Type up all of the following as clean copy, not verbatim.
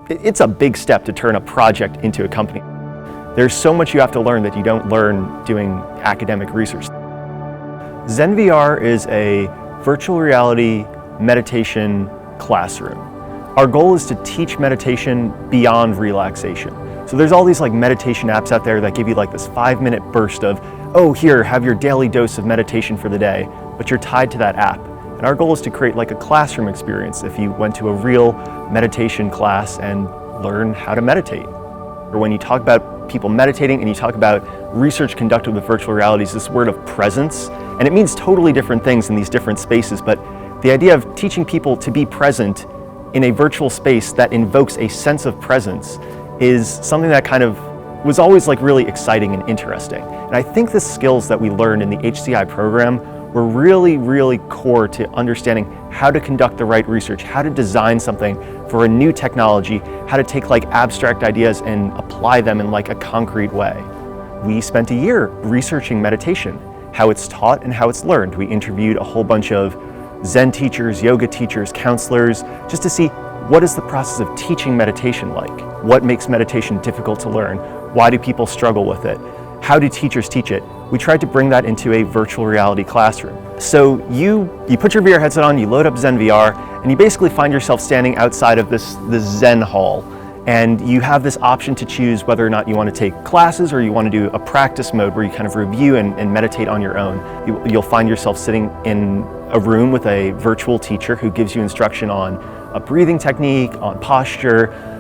it's a big step to turn a project into a company. There's so much you have to learn that you don't learn doing academic research. ZenVR is a virtual reality meditation classroom. Our goal is to teach meditation beyond relaxation. So there's all these like meditation apps out there that give you like this 5-minute burst of, oh, here, have your daily dose of meditation for the day, but you're tied to that app. And our goal is to create like a classroom experience if you went to a real meditation class and learn how to meditate. Or when you talk about people meditating and you talk about research conducted with virtual realities, this word of presence, and it means totally different things in these different spaces, but the idea of teaching people to be present in a virtual space that invokes a sense of presence is something that kind of was always like really exciting and interesting. And I think the skills that we learned in the HCI program were really core to understanding how to conduct the right research, how to design something for a new technology, how to take like abstract ideas and apply them in like a concrete way. We spent a year researching meditation, how it's taught and how it's learned. We interviewed a whole bunch of Zen teachers, yoga teachers, counselors, just to see what is the process of teaching meditation like? What makes meditation difficult to learn? Why do people struggle with it? How do teachers teach it? We tried to bring that into a virtual reality classroom. So you put your VR headset on, you load up ZenVR, and you basically find yourself standing outside of this Zen hall. And you have this option to choose whether or not you want to take classes or you want to do a practice mode where you kind of review and meditate on your own. You'll find yourself sitting in a room with a virtual teacher who gives you instruction on a breathing technique, on posture,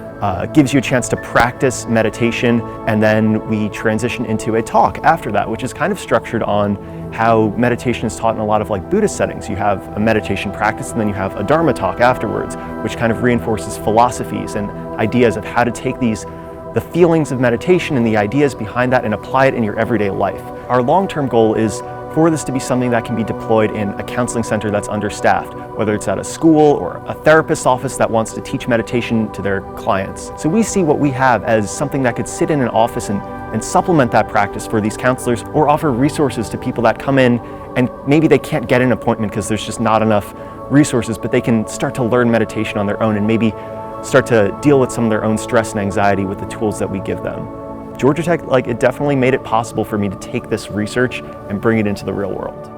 gives you a chance to practice meditation, and then we transition into a talk after that, which is kind of structured on how meditation is taught in a lot of like Buddhist settings. You have a meditation practice and then you have a Dharma talk afterwards, which kind of reinforces philosophies and ideas of how to take the feelings of meditation and the ideas behind that and apply it in your everyday life. Our long-term goal is for this to be something that can be deployed in a counseling center that's understaffed, whether it's at a school or a therapist's office that wants to teach meditation to their clients. So we see what we have as something that could sit in an office and supplement that practice for these counselors, or offer resources to people that come in and maybe they can't get an appointment because there's just not enough resources, but they can start to learn meditation on their own and maybe start to deal with some of their own stress and anxiety with the tools that we give them. Georgia Tech, it definitely made it possible for me to take this research and bring it into the real world.